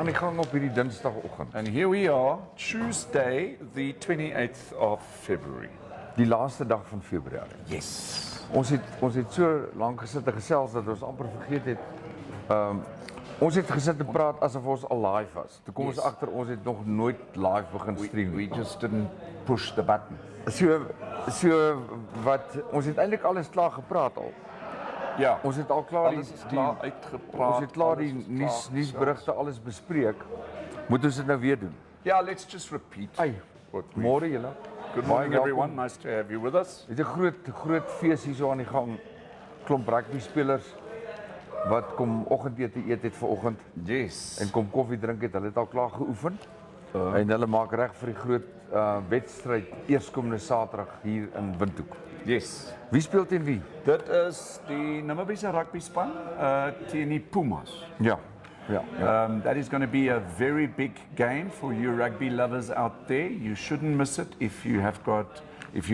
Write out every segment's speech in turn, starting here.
aan die gang op hierdie Dinsdagoggend. And here we are, Tuesday, the 28th of February. Die laaste dag van Februarie. Yes. Ons het so lank gesit en gesels dat ons amper vergeet het. Ons het gesit en praat asof ons al live was. Toe kom ons agter ons het nog nooit live begin stream. We just didn't push the button. So wat ons het eintlik alles klaar gepraat al. Ja. Ons het al klaar uitgepraat. Ons het klaar die nuusberigte alles bespreek. Moet ons dit nou weer doen? Yeah, let's just repeat. Hey, môre julle. Good morning everyone, nice to have you with us. Dit is 'n groot fees hier so aan die gang. Klomp rugby spelers wat kom oggendete eet het vanoggend. Yes. En kom koffie drink het. Hulle het al klaar geoefen. En hulle maak reg vir die groot wedstryd eerskomende Saterdag hier in Windhoek. Yes. Wie speel teen wie? Dit is die Namibiese rugby span teen die Pumas. Ja. That is going to be a very big game for you rugby lovers out there. You shouldn't miss it if you're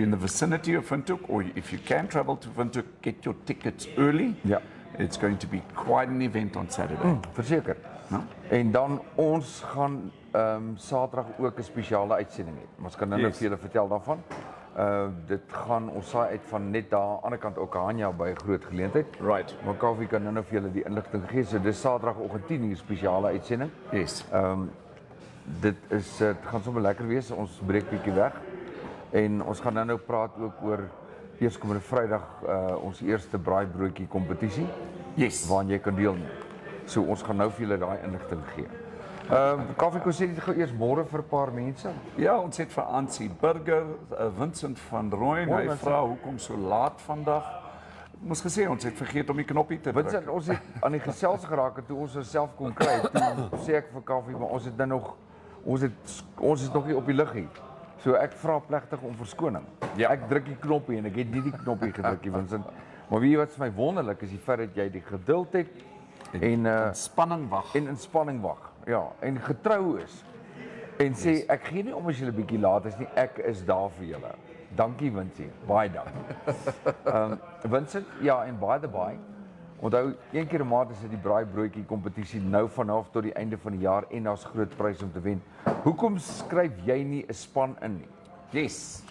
in the vicinity of Windhoek, or if you can travel to Windhoek, get your tickets early. Ja. It's going to be quite an event on Saturday. Verseker. No? En dan ons gaan Saterdag ook 'n spesiale uitsending hê. Ons kan nou net vir julle vertel daarvan. Dit gaan ons saai uit van net daar aan die ander kant Okahanja by 'n groot geleentheid. Right. Maar Kaufeee kan nou vir julle die inligting gee. So dis Saterdagoggend 10:00 spesiale uitsending. Yes. Dit gaan sommer lekker wees. Ons breek bietjie weg. En ons gaan nou praat ook oor eerskomende Vrydag ons eerste braaibroodjie kompetisie. Yes. Waarin jy kan deelneem. So ons gaan nou vir julle daai inligting gee. Kaufeee, kom sê dit gou eers môre vir 'n paar mense. Ja, ons het vir Ansie Burger, Vincent van Rooyen, hy vra hoekom so laat vandag. Ons gesê ons het vergeet om die knoppie te druk. Vincent, ons het aan die gesels geraak en toe ons self kon kry, toe sê ek vir Kaufeee, maar ons het nou nog ons is nog nie op die lug hier. So ek vra plegtig om verskoning. Ja. Ek druk die knoppie en ek het nie die knoppie gedruk nie, Vincent. Maar weet jy wat vir my wonderlik is, die feit dat jy die geduld het en in spanning wag. Ja, en getrou is. En sê ek gee nie om as jy 'n bietjie laat is nie, ek is daar vir julle. Dankie Vincent, baie dankie. Vincent, ja, en by the by, onthou een keer 'n maand is dit die braaibroodjie kompetisie nou vanaf tot die einde van die jaar en daar's groot pryse om te wen. Hoekom skryf jy nie 'n span in nie? Yes.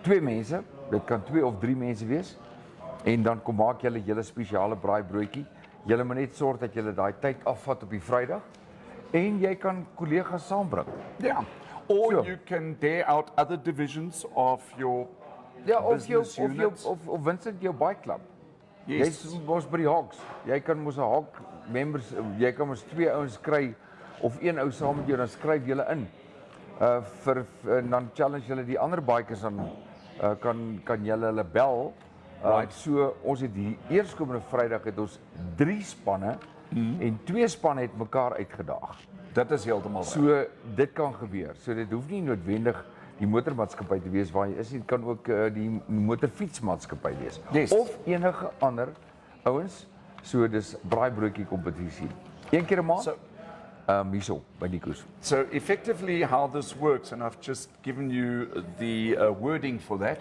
2 mense, dit kan 2 of 3 mense wees. En dan kom maak julle julle spesiale braaibroodjie. Julle moet net sorg dat julle daai tyd afvat op die Vrydag. En jy kan kollegas saambring. Yeah. Or you can dare out other divisions of your business units. Of Vincent jou bike club. Yes. Jy's mos by die Hawks. Jy kan mos 'n Hawk members, jy kan mos 2 ouens kry of 1 ou saam met jou, dan skryf julle in. Dan challenge julle die ander bikers aan kan julle hulle bel. Right. So ons het die eerskomende Vrydag het ons 3 spanne en 2 spanne het mekaar uitgedaag. Dit is heeltemal so dit kan gebeur. So dit hoef nie noodwendig die motormaatskappy te wees waar jy is, dit kan ook die motorfietsmaatskappy wees. Yes. Of enige ander ouens. So dis braaibroodjie kompetisie. Een keer 'n maand. Hierso by Nico's. So effectively how this works, and I've just given you the wording for that.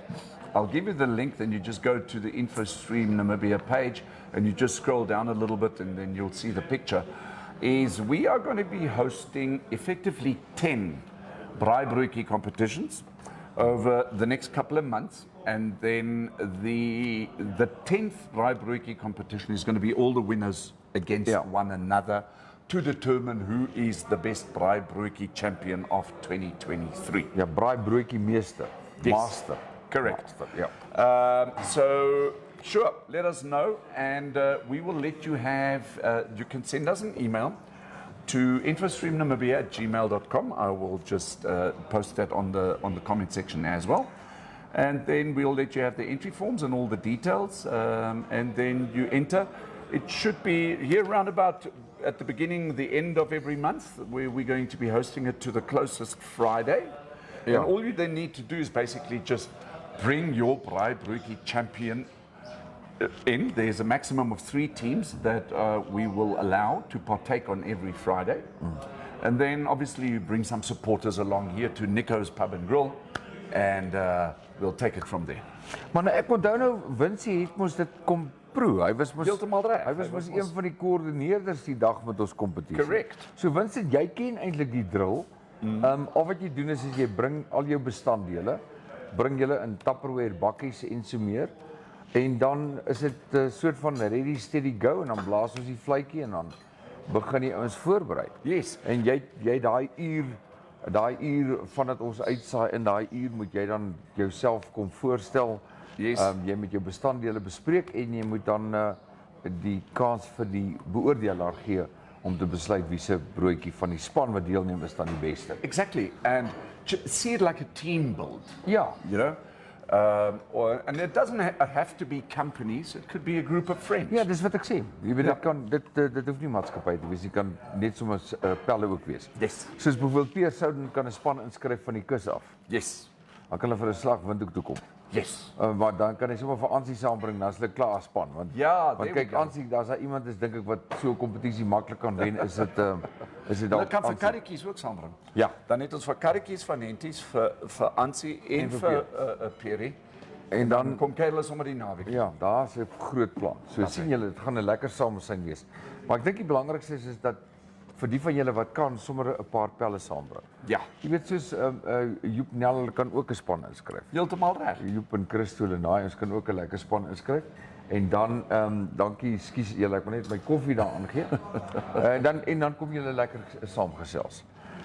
I'll give you the link, then you just go to the Infostream Namibia page and you just scroll down a little bit and then you'll see the picture. Is we are going to be hosting effectively 10 braaibroodjie competitions over the next couple of months, and then the 10th braaibroodjie competition is going to be all the winners against one another to determine who is the best braaibroodjie champion of 2023. Ja, braaibroodjie meester. Yes. Master. Correct. Master, yeah. So, sure, let us know, and we will let you have, you can send us an email to infostreamnamibia@gmail.com. I will just post that on the comment section as well. And then we'll let you have the entry forms and all the details, and then you enter. It should be here around about at the beginning, the end of every month, where we're going to be hosting it to the closest Friday. Yeah. And all you then need to do is basically just bring your braaibroodjie champion in. There's a maximum of 3 teams that we will allow to partake on every Friday. And then obviously you bring some supporters along here to Nico's Pub and Grill, and we'll take it from there. Maar nou, ek onthou nou, Vincie het mos dit kom pro. Hy was mos Heeltemal reg. Hy was mos een van die koördineerders die dag met ons kompetisie. Correct. So Vincent, jy ken eintlik die drill. Al wat jy doen is jy bring al jou bestanddele, bring julle in Tupperware bakkies en so meer. En dan is dit 'n soort van ready steady go en dan blaas ons die vletjie en dan begin die ouens voorberei. Yes. En jy daai uur vandat ons uitsaai in daai uur moet jy dan jouself kom voorstel. Yes. Jy moet jou bestanddele bespreek en jy moet dan die kans vir die beoordelaar gee om te besluit wie se broodjie van die span wat deelneem is dan die beste. Exactly. And see it like a team build. Ja. You know? And it doesn't have to be companies, it could be a group of friends. Ja, dis wat ek sê. Jy weet dit hoef nie maatskappy te wees, dit kan net sommer pelle ook wees. Yes. Soos byvoorbeeld Pierre Souden kan 'n span inskryf van die kus af. Yes. Dan kan hulle vir 'n slag windhoek toe kom. Yes. Maar dan kan hy sommer vir Ansie saambring, dan is hulle klaar as span. Want there kyk we go. Ansie, daar's daar iemand is dink ek wat so 'n kompetisie maklik kan wen, is dit Hulle dalk kan vir Ansie. karretjies ook saambring. Ja. Dan het ons vir karretjies van Henties vir Ansie en vir Perry. En dan Kom kyk hulle sommer die naweek. ja, daar's 'n groot plan. So sien julle, dit gaan 'n lekker samesyn wees. Maar ek dink die belangrikste is dat vir die van julle wat kan sommer 'n paar pelle saambring. Ja. Jy weet soos Joep Nel hulle kan ook 'n span inskryf. Heeltemal reg. Joep en Christo en daai ons kan ook 'n lekker span inskryf. En dan dankie, skus julle, ek moet net my koffie daar aangee. En dan kom julle lekker saamgesels.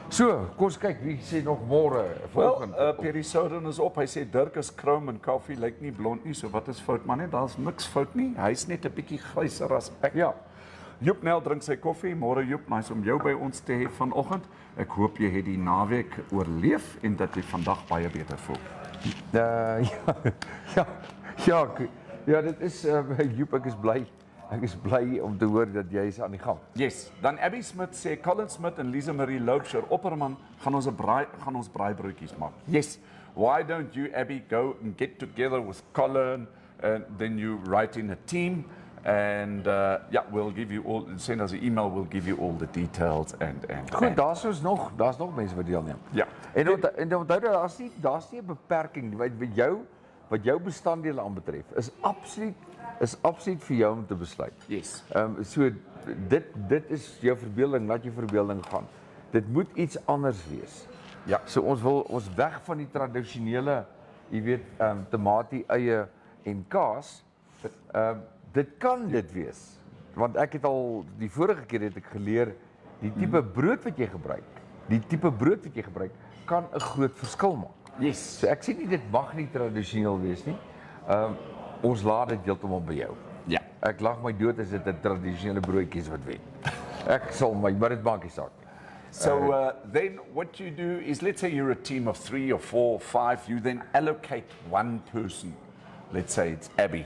So, kom ons kyk wie sê nog môre vanoggend. Perry Souden is op. Hy sê Dirkas and Kaufeee lyk nie blond nie, so wat is fout man net? Daar's niks fout nie. Hy's net 'n bietjie gryser as ek. Ja. Joep Nel drink sy koffie. Môre Joep, nice om jou by ons te hê vanoggend. Ek hoop jy het die naweek oorleef en dat jy vandag baie beter voel. Ja, dit is Joep, ek is bly. Ek is bly om te hoor dat jy is aan die gang. Yes. Dan Abby Smith sê Colin Smith en Lisa Marie Loubser Opperman gaan ons braaibroodjies maak. Yes. Why don't you Abby go and get together with Colin and then you write in a team and we'll give you all send us an email, we'll give you all the details and Goed, daar's nog mense wat deelneem. Ja. En onthou dat daar's nie 'n beperking wat jou bestanddele aanbetref. Is absoluut vir jou om te besluit. Yes. So dit is jou verbeelding, laat jou verbeelding gaan. Dit moet iets anders wees. Ja. So ons wil weg van die tradisionele, jy weet, tamatie, eie en kaas. Dit kan dit wees. Want ek het al die vorige keer het ek geleer die tipe brood wat jy gebruik, kan 'n groot verskil maak. Yes. So ek sê nie dit mag nie tradisioneel wees nie. Ons laat dit heeltemal by jou. Ja. Ek lag my dood as dit 'n tradisionele broodjies wat wen. Ek sal maar dit maak nie saak nie. So then what you do is, let's say you're a team of 3 or 4 or 5, you then allocate one person. Let's say it's Abby.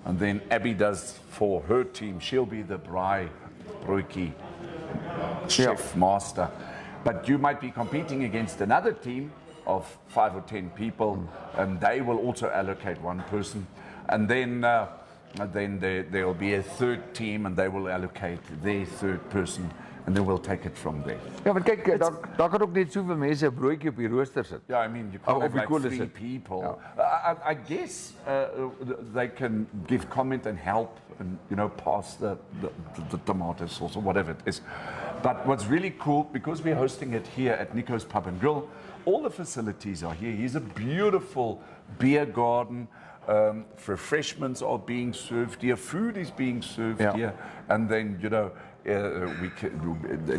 And then Abby does for her team, she'll be the broodjie chef master. But you might be competing against another team of 5 or 10 people, and they will also allocate one person. And then there'll be a third team, and they will allocate their third person, and then we'll take it from there. Ja, want kyk, daar kan ook net soveel mense 'n broodjie op die rooster sit. Yeah, I mean, you can't have die like kool is 3 dit. people. I guess they can give comment and help and, pass the tomato sauce or whatever it is. But what's really cool, because we're hosting it here at Nico's Pub and Grill, all the facilities are here. Here's a beautiful beer garden. Refreshments are being served here. Food is being served here. And then,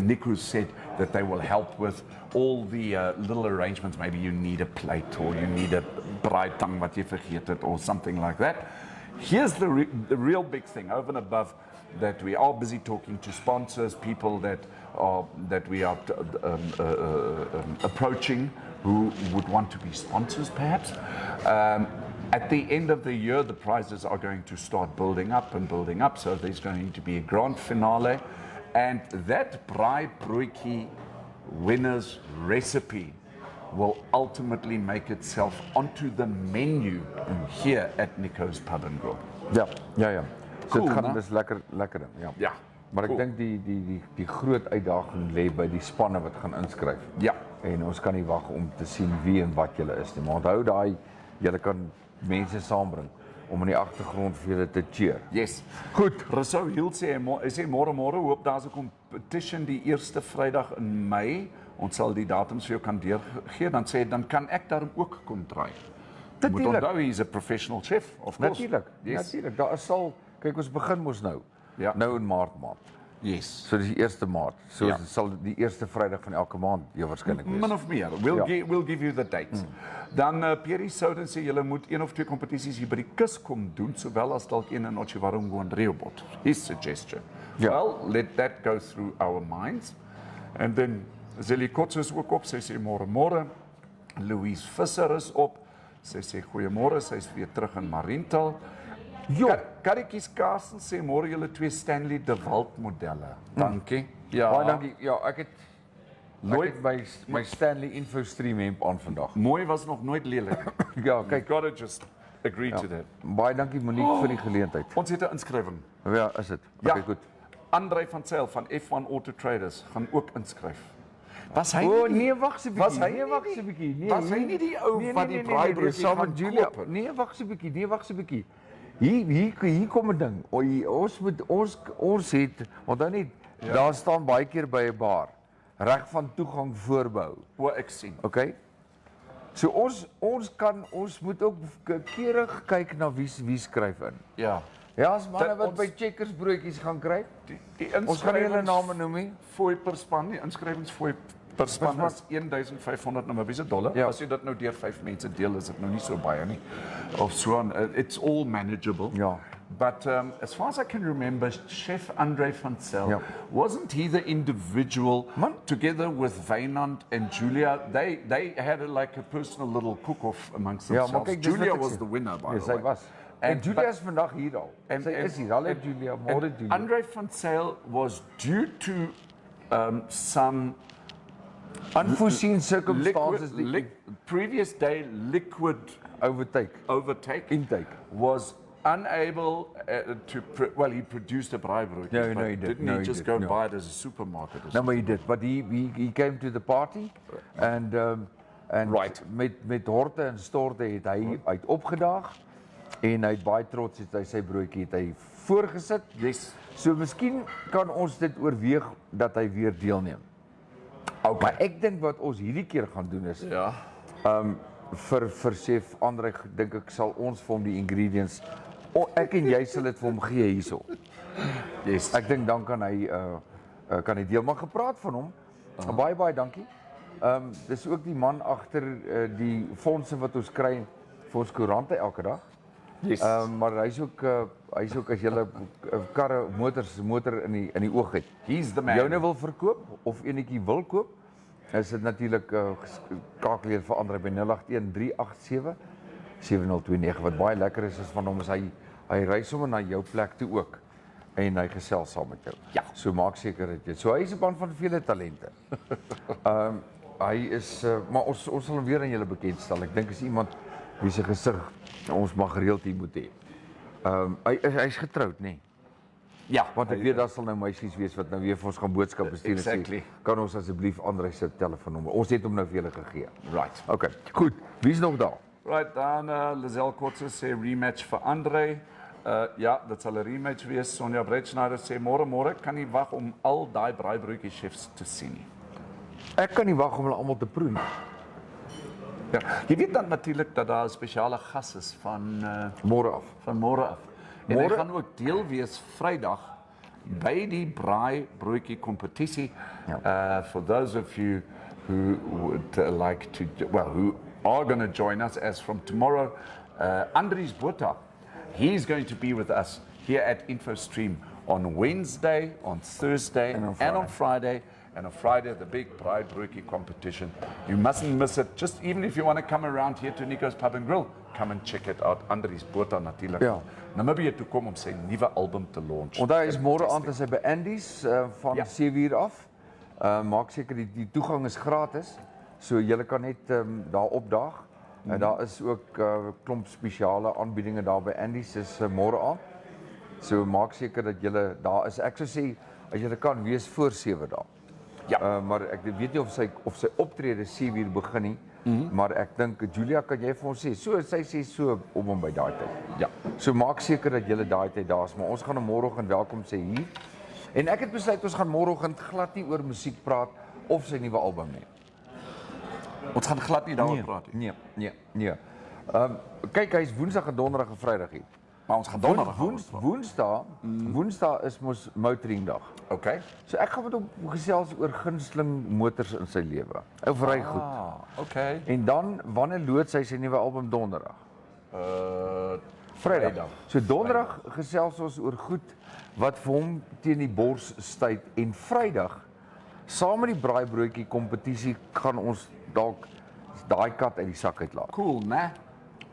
Nico said that they will help with all the little arrangements. Maybe you need a plate or you need a braaitang wat jy vergeet het or something like that. Here's the real big thing over and above that we are busy talking to sponsors, people that we are approaching who would want to be sponsors perhaps. At the end of the year, the prizes are going to start building up. So there's going to be a grand finale. And that braaibroodjie winner's recipe will ultimately make itself onto the menu here at Nico's Pub and Grill. Ja. So Cool, dit gaan né? dis lekker ding, ja. Ja. Maar ek Cool. dink die groot uitdaging lê by die spanne wat gaan inskryf. Ja. En ons kan nie wag om te sien wie en wat julle is nie. Maar onthou julle kan mense saambring. om in die agtergrond vir julle te cheer. Yes. Goed, Rousseau Hill sê, hy sê môre, hoop daar's 'n competition die eerste Vrydag in Mei. Ons sal die datums vir jou kan deurgee, dan kan ek daarom ook kom draai. Jy moet onthou, hy's 'n professional chef, of course. Natuurlik. Daar sal, kyk ons begin mos nou. Ja. Nou in Maart maand. Yes. So dis die 1 Maart. So dit sal die eerste Vrydag van elke maand jou waarskynlik wees. Min of meer. We'll give you the dates. Dan Pierre Souden sê julle moet 1 of 2 kompetisies hier by die kus kom doen, sowel as dalk een in Otjiwarongo en Rehoboth. His suggestion. Ja. Well, let that go through our minds. And then Zeli Kotso is ook op, sy sê môre. Louise Visser is op. Sy sê goeiemôre, sy is weer terug in Mariental. Karikies Karsten sê môre julle 2 Stanley de Walt modelle. Dankie. Ja. Baie dankie. Ja, ek het my Stanley Infostream hemp aan vandag. Mooi was nog nooit lelik. Ja, kyk, Gotta just agree to that. baie dankie Monique vir die geleentheid. Ons het 'n inskrywing. Ja, is dit. Ja. Okay, goed. Andrei van Zyl van F1 Auto Traders gaan ook inskryf. Was hy Nee, wag so 'n bietjie. Was hy nie die ou wat die braaibroodjie saam met gaan Julia? koop? Nee, wag so 'n bietjie. Hier kom 'n ding. Ons het, onthou net, daar staan baie keer by 'n bar reg van toegang voorbehou. O, ek sien. Okay? So ons moet ook keurig kyk na wie skryf in. Ja. Ja, as manne Dat wat ons- by Checkers broodjies gaan kry. Die Ons gaan nie hulle name noem nie. Fooi per span, die inskrywingsfooi per span is $1,500 Ja. As jy dit nou deur 5 mense deel, is dit nou nie so baie nie. Of so on, it's all manageable. Ja. But as far as I can remember, Chef Andrei van Zyl, Ja. wasn't he the individual, Man. together with Wynand and Julia, they had like a personal little cook-off amongst Ja, maar themselves. kyk, dis Julia wat ek was sê. the winner, by Ja, the sy way. was. En Julia is vandag hier al. Sy is hier. Hallo Julia, môre And Julia. Andrei van Zyl was due to some Unforeseen circumstances previous day liquid overtake intake. was unable he produced a braaibroodjie. No, but he did. Didn't No, he he just did. go No. buy it as a supermarket? Or No, something? maar he did. But he came to the party and Right. met horte en storte het hy uit opgedaag en hy het baie trots het hy sy broodjie het hy voorgesit. Yes. So miskien kan ons dit oorweeg dat hy weer deelneem. Okay. Maar ek dink wat ons hierdie keer gaan doen is Ja. vir chef Andrei dink ek sal ons vir hom die ingredients ek en jy sal dit vir hom gee hierso. Yes. Ek dink dan kan hy kan hy deel maar gepraat van hom. Baie dankie. Dis ook die man agter die fondse wat ons kry vir ons koerante elke dag. Yes. Maar hy's ook as jy 'n karre motor in die oog het. He's the man. Joune wil verkoop of enetjie wil koop, is dit natuurlik skakel weer vir Andrei by 081-387-7029 wat baie lekker is van hom is hy ry sommer na jou plek toe ook en hy gesels saam met jou. Ja. So maak seker dat jy. So hy is 'n man van vele talente. Hy is maar ons sal hom weer aan julle bekendstel. Ek dink is iemand wie se gesig ons mag gereeld hier moet hê. Hy's getroud, nê? Nee. Ja, Want ek weet daar sal nou meisies wees wat nou weer vir ons gaan boodskappe stuur en Exactly. sê, kan ons asseblief Andrei se telefoonnommer. Ons het hom nou vir julle gegee. Right. Okay, goed. Wie's nog daar? Right, dan Lizelle Kotze sê rematch vir Andrei. Ja, dit sal 'n rematch wees. Sonja Breitschneider sê môre kan nie wag om al daai braaibroodjie chefs te sien nie. Ek kan nie wag om hulle almal te proe nie. Ja. Jy weet dan natuurlik dat daar 'n spesiale gas is van Môre af. van môre af. En hy Môre- gaan ook deel wees Vrydag by die braaibroodjie kompetisie. For those of you who would like to, who are going to join us as from tomorrow, Andries Botha, he's going to be with us here at Infostream on Wednesday, on Thursday, and on Friday. And on Friday, the big braaibroodjie competition. You mustn't miss it. Just even if you want to come around here to Nico's Pub and Grill, come and check it out. Andries Botha natuurlik. Ja. Namibia toe kom om sy nuwe album te launch. Onthou hy is môre aand as hy by Andy's van Ja. 7:00 af. Maak seker die toegang is gratis. So jy kan net daar opdaag. En daar is ook klomp spesiale aanbiedinge daar by Andy's is môre aand. So maak seker dat jy daar is. Ek sou sê as jy kan wees voor 7 dae. Ja. Maar ek weet nie of sy optrede 7 uur begin nie, maar ek dink Julia, kan jy vir ons sê, sy sê so om by daai tyd. Ja. So maak seker dat julle daai tyd daar is, maar ons gaan môreoggend welkom sê hier. En ek het besluit ons gaan môreoggend glad nie oor musiek praat of sy nuwe album nie. Ons gaan glad nie daaroor praat nie. Nee. Kyk, hy's Woensdag en Donderdag en Vrydag hier. Maar ons gaan donderdag Woensdag is mos motoring dag. Okay. So ek gaan met hom gesels oor gunsteling motors in sy lewe. Ou ry goed. Okay. En dan wanneer loods hy sy nuwe album Donderdag? Vrydag. So Donderdag gesels ons oor goed wat vir hom teen die bors stuit en Vrydag saam met die braaibroodjie kompetisie gaan ons dalk daai kat uit die sak uitlaat. Cool, né?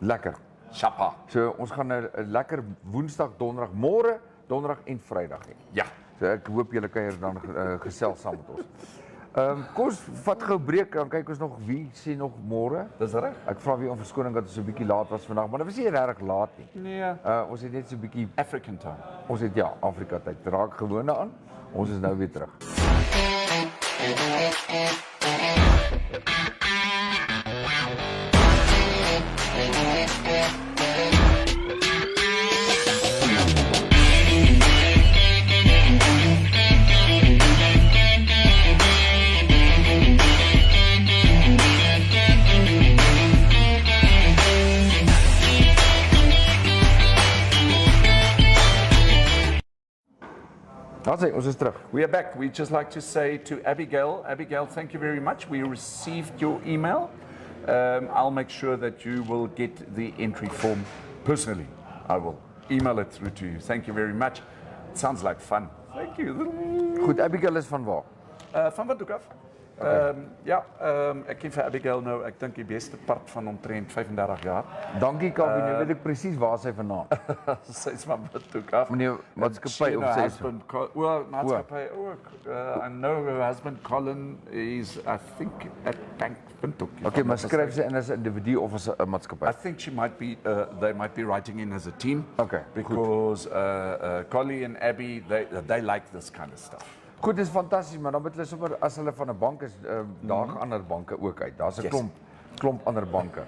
Lekker. Chappa. So ons gaan 'n lekker Woensdag, Donderdag, môre, Donderdag en Vrydag hê. Ja. So ek hoop julle kuier dan gesels saam met ons. Kom ons vat gou 'n breek, dan kyk ons nog wie sê nog môre. Dis reg. Ek vra weer om verskoning dat ons so 'n bietjie laat was vandag, maar dit was nie regtig laat nie. Nee. Ons het net so 'n bietjie African time. ons het Afrika tyd. Raak gewoond daaraan. Ons is nou weer terug. Ons is terug. We are back. We'd just like to say to Abigail, thank you very much. We received your email. I'll make sure that you will get the entry form personally. I will email it through to you. Thank you very much. It sounds like fun. Thank you. Goed, Abigail is van waar? Van wat ook af. Ek ken vir Abigail nou, ek dink die beste part van omtrent 35 jaar. Dankie Kaufeee, nou weet ek presies waar sy vandaan. Sy is van wat ook af. Meneer maatskappy of sy maatskappy ook. I know her husband Colin is, I think, at Bank Windhoek. Okay, maar skryf sy in as 'n individu of as 'n maatskappy? I think she might be, they might be writing in as a team. Okay, because Collie and Abby, they like this kind of stuff. Goed, dis fantasties, maar dan moet hulle sommer as hulle van 'n bank is, daar gaan ander banke ook uit. Daar's 'n klomp ander banke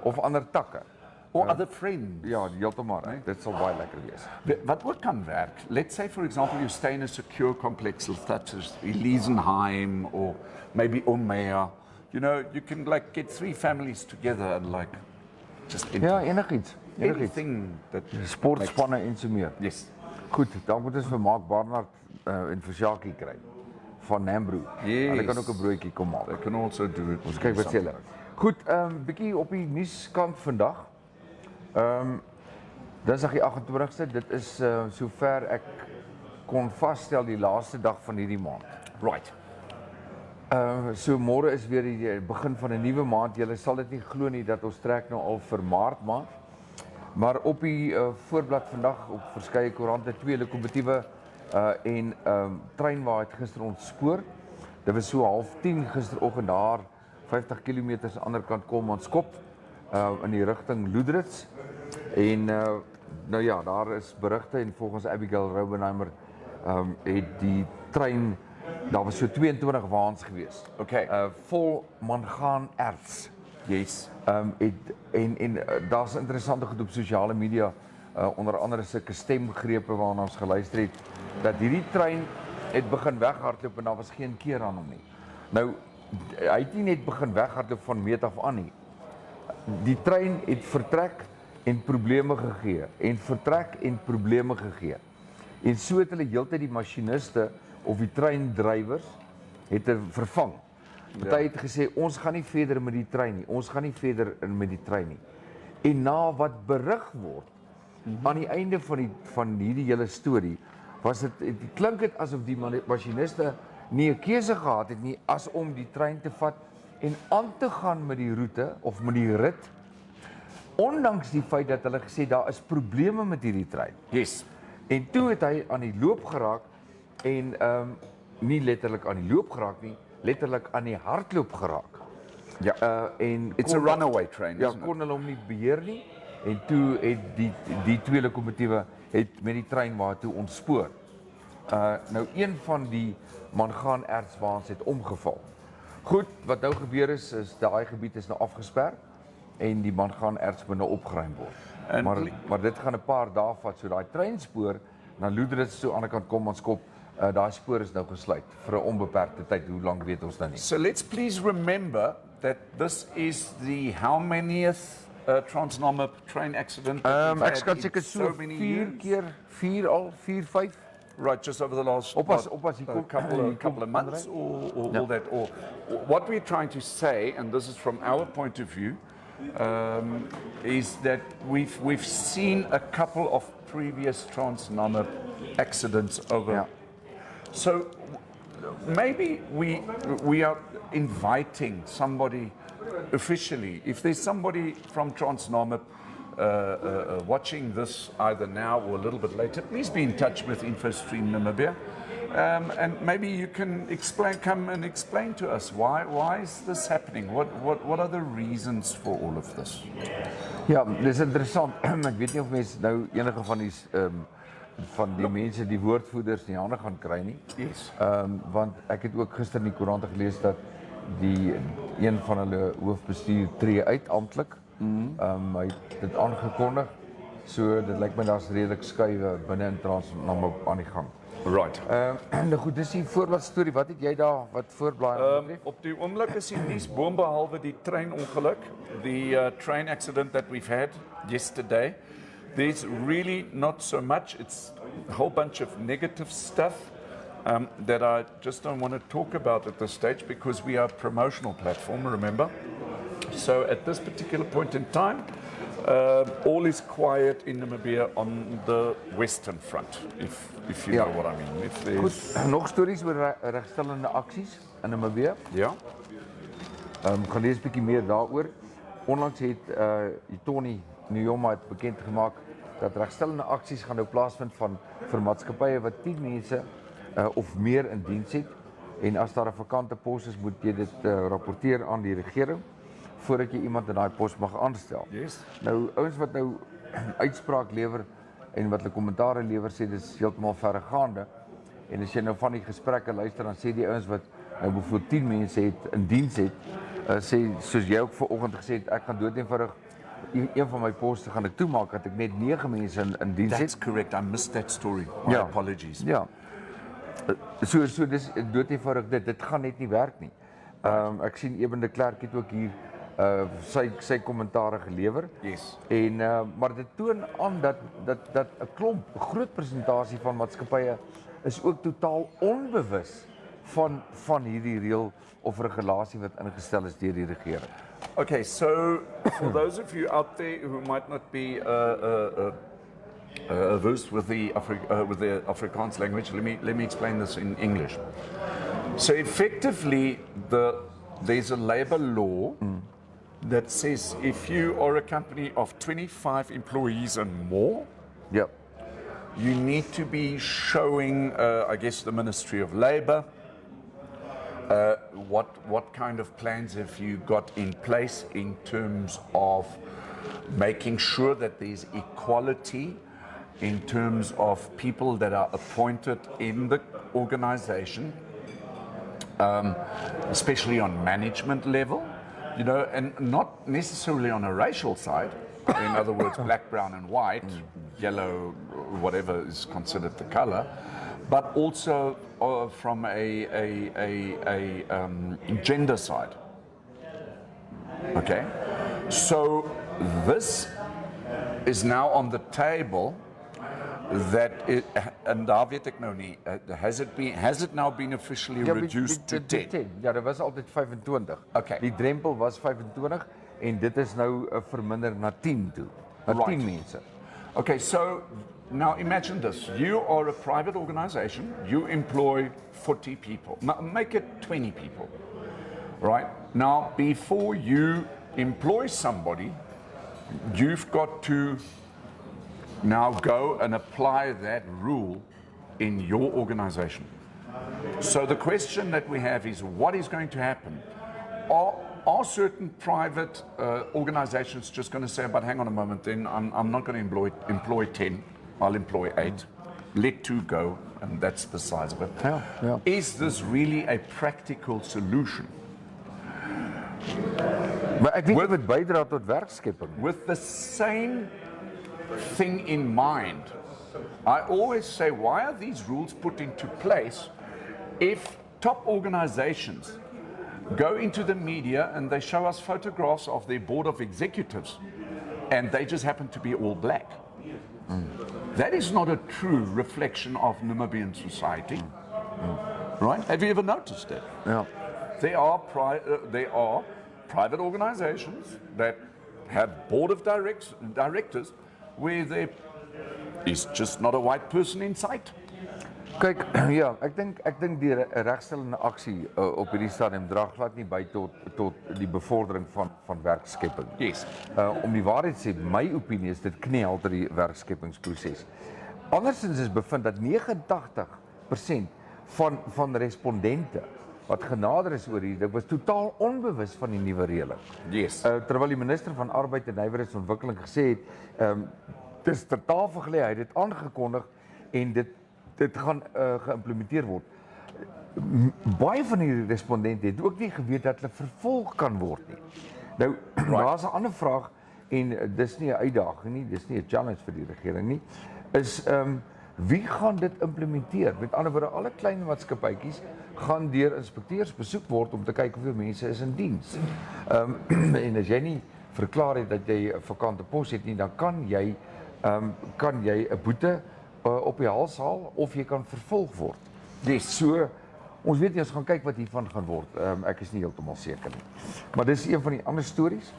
of ander takke. Or other friends. Ja, heeltemal. Dit sal baie lekker wees. Wat ook kan werk. Let's say for example you stay in a secure complex such as Elisenheim or maybe Onmeer. You know, you can like get 3 families together and like just Ja, enigiets. anything that Sportspanne en so meer. Yes. Goed, dan moet ons vir Mark Barnard en vir Sjaakie kry van Nambro. Yes. Hulle kan ook 'n broodjie kom maak. They can also do it. Ons kyk wat sê hulle. Goed, bietjie op die nuuskant vandag. Dinsdag die 28ste, dit is sover ek kon vasstel die laaste dag van hierdie maand. Right. So môre is weer die begin van 'n nuwe maand. Julle sal dit nie glo nie dat ons trek nou al vir Maart maand. Maar op die voorblad vandag op verskeie koerante 2 lokomotiewe en trein waar het gister ontspoor. Dit was so 09:30 gisteroggend daar 50 km aan die ander kant Kommanskop in die rigting Loedrits. En nou ja, daar is berigte en volgens Abigail Roubenheimer het die trein, daar was so 22 waans gewees. Okay. Vol mangaan-erts. Yes. En daar's interessante goed op sosiale media, onder andere sulke stemgrepe waarna ons geluister het, dat hierdie trein het begin weghardloop en daar was geen keer aan hom nie. Nou, hy het nie net begin weghardloop van meet af aan nie. Die trein het vertrek en probleme gegee, en vertrek en probleme gegee. En so het hulle heeltyd die masjiniste of die treindrywers het vervang. Party het gesê, ons gaan nie verder met die trein nie, ons gaan nie verder met die trein nie. En na wat berig word, aan die einde van hierdie hele storie, was dit klink dit asof die masjiniste nie 'n keuse gehad het nie, as om die trein te vat en aan te gaan met die roete, of met die rit, ondanks die feit dat hulle gesê, daar is probleme met hierdie trein. Yes. En toe het hy aan die loop geraak, en nie letterlik aan die loop geraak nie, letterlik aan die hardloop geraak. Ja. En It's a runaway train, ja, isn't it? kon hulle hom nie beheer nie, en toe het die 2 lokomotiewe het met die trein waartoe ontspoor. Nou een van die mangaanertswaans het omgeval. Goed, wat nou gebeur is daai gebied is nou afgesper en die mangaanerts moet nou opgeruim word. Maar dit gaan 'n paar dae vat, so daai treinspoor na Loederitz toe aan die ander kant Kommanskop, daai spoor is nou gesluit vir 'n onbeperkte tyd. Hoe lank weet ons dan nie. So let's please remember that this is the how manyth Trans-Namib train accident that we've Ek had skat in seker so many 4 years? keer, 4, 5. Right, just over the last Oppas a hier couple of months, or all that, or what we're trying to say, and this is from our point of view, is that we've seen a couple of previous Trans-Namib accidents over. Yeah. So maybe we are inviting somebody officially. If there's somebody from Trans-Namib watching this either now or a little bit later, please be in touch with Infostream Namibia. And maybe you can come and explain to us why is this happening? What are the reasons for all of this? Ja, dis interessant. Ek weet nie of mense nou enige van die mense, die woordvoerders in die hande gaan kry nie. Yes. Want ek het ook gister in die koerante gelees dat een van hulle hoofbestuur tree uit amptelik. Hy het dit aangekondig. So dit lyk my daar's redelik skuwe binne in Trans-Namib aan die gang. Right. Nou goed, dis die voorblad storie. Wat het jy daar wat voorblaai betref? Op die oomblik is die nuus boonbehalwe die treinongeluk, the train accident that we've had yesterday. There's really not so much. It's a whole bunch of negative stuff that I just don't want to talk about at this stage because we are a promotional platform, remember? So at this particular point in time, all is quiet in Namibia on the western front, if you know what I mean. If there's... Goed, nog stories oor regstellende aksies in Namibia. Ja. Gaan lees 'n bietjie meer daaroor. Onlangs het Tony Nyoma het bekend gemaak dat regstellende aksies gaan nou plaasvind vir maatskappye wat 10 mense of meer in diens het. En as daar 'n vakante pos is, moet jy dit rapporteer aan die regering voordat jy iemand in daai pos mag aanstel. Yes. Nou ouens wat nou uitspraak lewer en wat hulle kommentare lewer sê dis heeltemal verregaande. En as jy nou van die gesprekke luister dan sê die ouens wat nou byvoorbeeld 10 mense het in diens het, sê soos jy ook vanoggend gesê het, ek gaan dood eenvoudig een van my poste gaan ek toemaak dat ek net 9 mense in diens het. That's correct. I missed that story. My apologies. Ja. So dis dood eenvoudig dit gaan net nie werk nie. Ek sien Eben de Klerk het ook hier sy kommentare gelewer. Yes. En maar dit toon aan dat 'n klomp, 'n groot persentasie van maatskappye is ook totaal onbewus van hierdie reël of regulasie wat ingestel is deur die regering. Okay, so for those of you out there who might not be versed with the Afrikaans language, let me explain this in English. So effectively, there's a labor law that says if you are a company of 25 employees and more, Yep. you need to be showing, I guess, the Ministry of Labour, what kind of plans have you got in place in terms of making sure that there's equality in terms of people that are appointed in the organization, especially on management level, you know, and not necessarily on a racial side. In other words, black, brown, and white, yellow, whatever is considered the color, but also from a gender side. Okay, so this is now on the table. En daar weet ek nou nie, has it now been officially reduced to 10? Ja, dit was altyd 25. Okay. Die drempel was 25 en dit is nou verminder na 10 toe. Na 10 mense. Okay, so now imagine this. You are a private organization, you employ 40 people. Make it 20 people. Right? Now, before you employ somebody, you've got to now go and apply that rule in your organization. So the question that we have is, what is going to happen? Are certain private organizations just going to say, but hang on a moment, then I'm not going to employ 10, I'll employ 8? let two go, and that's the size of it. Ja. Is this really a practical solution? Maar ek weet nie of dit bydra tot werkskepping. With the same thing in mind, I always say, why are these rules put into place if top organizations go into the media and they show us photographs of their board of executives and they just happen to be all black? That is not a true reflection of Namibian society, right? Have you ever noticed that? Ja. There are private organizations that have board of directors where there is just not a white person in sight. Kyk, ja, ek dink die regstellende aksie op hierdie stadium dra glad nie by tot die bevordering van werkskepping. Yes. Om die waarheid te sê, my opinie is dit kneelter die werkskeppingsproses. Andersins is bevind dat 89% van respondente wat genader is oor hierdie, dit was totaal onbewus van die nuwe reëling. Yes. Terwyl die minister van Arbeid en Nywerheidsontwikkeling gesê het, dis ter tafel gelê, hy het dit aangekondig en dit gaan geïmplementeer word. Baie van die respondente het ook nie geweet dat hulle vervolg kan word nie. Nou, daar's 'n ander vraag en dis nie 'n uitdaging nie, dis nie 'n challenge vir die regering nie, is wie gaan dit implementeer? Met ander woorde, alle klein maatskappytjies gaan deur inspekteurs besoek word om te kyk hoeveel mense is in diens. En as jy nie verklaar het dat jy 'n vakante pos het nie, dan kan jy 'n boete op die hals haal of jy kan vervolg word. Yes. So, ons weet nie, ons gaan kyk wat hiervan gaan word. Ek is nie heeltemal seker nie. Maar dis een van die ander stories.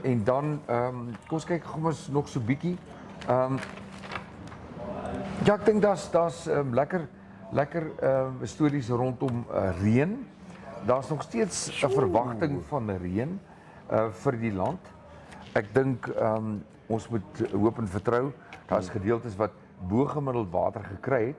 En dan, kom ons kyk gou ons nog so bietjie. Ja, ek dink daar's lekker stories rondom reën. Daar's nog steeds 'n verwagting van reën vir die land. Ek dink ons moet hoop en vertrou. Daar's gedeeltes wat bo-gemiddeld water gekry het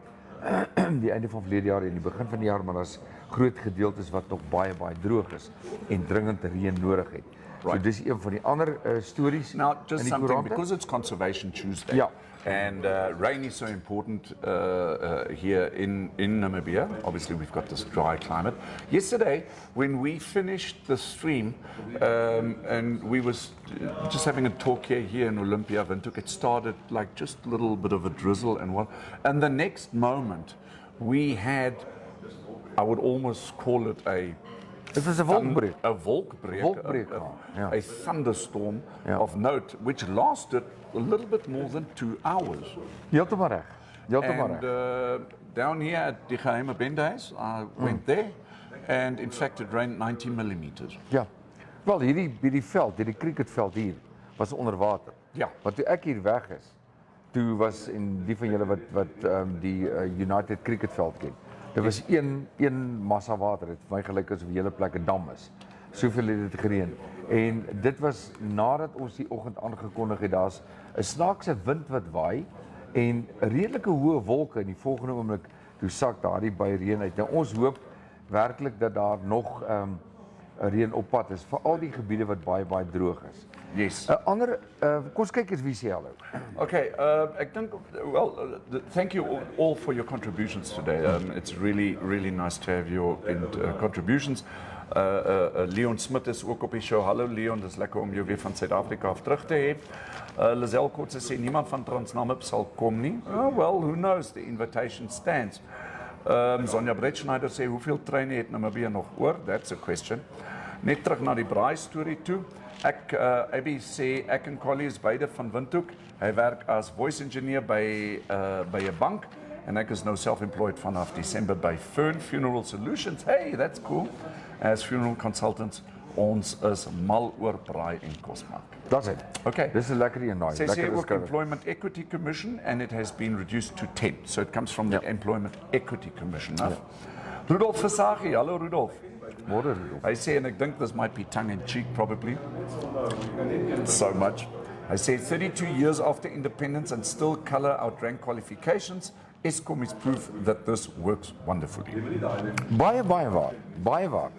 die einde van verlede jaar en die begin van die jaar, maar daar's groot gedeeltes wat nog baie droog is en dringend reën nodig het. Right. So dis een van die ander stories. Now, just in die something, koerante. because it's Conservation Tuesday, Yeah. and rain is so important here in Namibia. Obviously, we've got this dry climate. Yesterday, when we finished the stream, and we was just having a talk here in Olympia, Windhoek, it started like just a little bit of a drizzle and the next moment, we had, I would almost call it Dit was 'n wolkbreek. a wolkbreek, Ja. a thunderstorm Ja. of note, which lasted a little bit more than 2 hours. Heeltemal reg. Heeltemal And reg. down here at die geheime bendehuis, I went there, and in fact it rained 90 millimeters. Ja. Wel, hierdie veld, hierdie cricketveld hier was onder water. Ja. Want toe ek hier weg is, toe was en die van julle wat die United cricketveld ken. Dit was een massa water. Dit vir my gelyk asof die hele plek 'n dam is. Soveel het dit gereën. En dit was nadat ons die oggend aangekondig het, daar's 'n snaakse wind wat waai en redelike hoë wolke in die volgende oomblik toe sak daardie by reën uit. Nou ons hoop werklik dat daar nog reën op pad is vir al die gebiede wat baie droog is. Yes. 'n Ander kom ons kyk eens wie sê hallo. Okay, I think, well, thank you all for your contributions today. It's really nice to have your contributions. Leon Smith is ook op die show. Hallo Leon, dis lekker om jou weer van Suid-Afrika af terug te hê. Lazelle Kotse sê niemand van Transnamib sal kom nie. Oh, well, who knows, the invitation stands. Sonja Bretschneider sê hoeveel treine het Namibia nog oor? That's a question. Net terug na die braai storie toe. Abby sê ek en Collie is beide van Windhoek. Hy werk as voice engineer by 'n bank en ek is nou self-employed vanaf December by Fern Funeral Solutions. Hey, that's cool. As funeral consultants, ons is mal oor braai en kos maak. That's it. Okay. Dis 'n lekker een daai. Sy sê ook beskryf. Employment Equity Commission and it has been reduced to 10. So it comes from the Employment Equity Commission. Rudolf Versaghi, hallo Rudolf. Môre Rudolf. I say, and I think this might be tongue in cheek probably, so much. I say 32 years after independence and still colour outrank qualifications, Eskom is proof that this works wonderfully. Baie waar. Baie waar.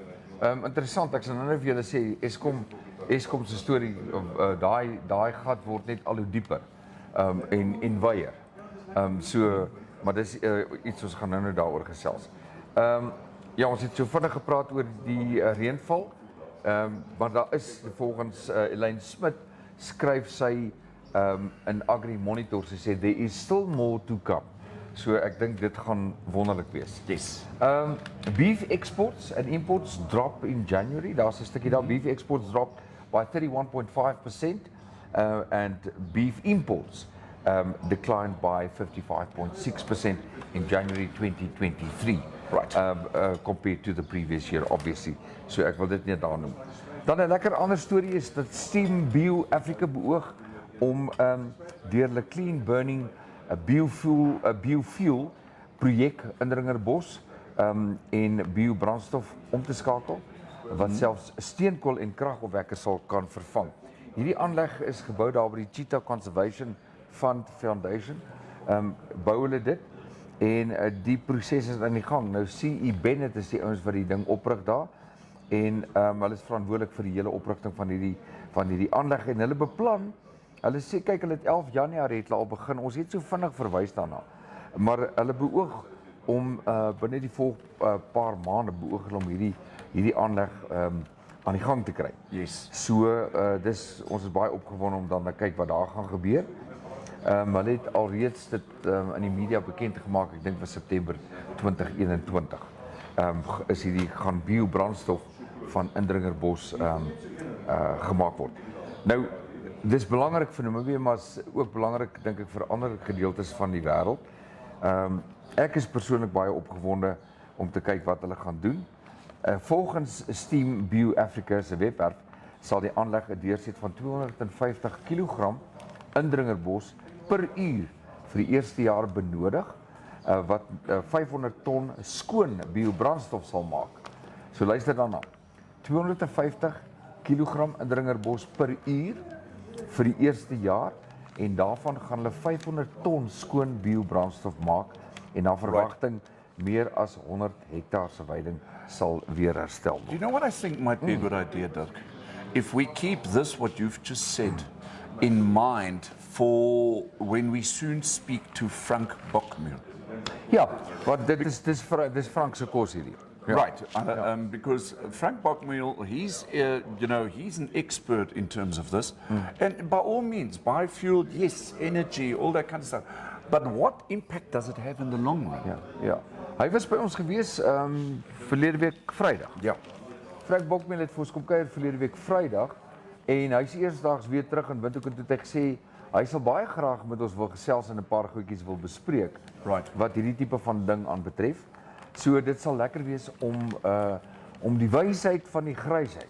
Interessant, ek sal nou net vir julle sê Eskom se storie daai gat word net al hoe dieper en wyer. Maar dis iets ons gaan nou daaroor gesels. Ja, ons het so vinnig gepraat oor die reënval. Maar daar is volgens Elaine Smit skryf sy in Agri Monitor, sy sê there is still more to come. So ek dink dit gaan wonderlik wees. Yes. Beef exports and imports drop in January. Daar's 'n stukkie daar. Beef exports dropped by 31.5% and beef imports declined by 55.6% in January 2023. Right. Compared to the previous year, obviously. So ek wil dit net daar noem. Dan 'n lekker ander storie is dat Steam Bio Africa beoog om deur hulle clean burning biofuel projek Indringerbos en biobrandstof om te skakel wat selfs steenkool en kragopwekkers sal kan vervang. Hierdie aanleg is gebou daar by die Cheetah Conservation Fund Foundation. Bou hulle dit en die proses is aan die gang. Nou C.E. Bennett is die ouens wat die ding oprig daar en hulle is verantwoordelik vir die hele oprigting van hierdie aanleg en hulle beplan. Hulle sê kyk, hulle het 11 Januarie het hulle al begin. Ons het so vinnig verwys daarna. Maar hulle beoog om binne die volgende paar maande beoog hulle om hierdie aanleg aan die gang te kry. Yes. So ons is baie opgewonde om dan te kyk wat daar gaan gebeur. Hulle het alreeds dit in die media bekend gemaak, ek dink vir September 2021. Is hierdie gaan biobrandstof van Indringerbos gemaak word. Nou dis belangrik vir Namibië, maar is ook belangrik dink ek vir ander gedeeltes van die wêreld. Ek is persoonlik baie opgewonde om te kyk wat hulle gaan doen. Volgens Steam Bio Africa se webwerf sal die aanleg 'n deurset van 250 kg indringerbos per uur vir die eerste jaar benodig, wat 500 ton skoon biobrandstof sal maak. So luister daarna. 250 kg indringerbos per uur vir die eerste jaar en daarvan gaan hulle 500 ton skoon biobrandstof maak en na verwagting meer as 100 hektaar se weiding sal weer herstel word. You know what I think might be a good idea, Dirk? If we keep this, what you've just said, in mind for when we soon speak to Frank Bokmuir. Ja, want dis Frank se kos hierdie. Ja. Right, because Frank Bokmuir, he's an expert in terms of this, and by all means, biofuel, yes, energy, all that kind of stuff. But what impact does it have in the long run? Ja. Hy was by ons gewees verlede week Vrydag. Ja. Frank Bokmuir het vir ons kom kuier verlede week Vrydag en hy's eersdaags weer terug in Windhoek en toe het hy gesê hy sal baie graag met ons wil gesels en 'n paar goedjies wil bespreek. Right. Wat hierdie tipe van ding aanbetref. So dit sal lekker wees om die wysheid van die grysheid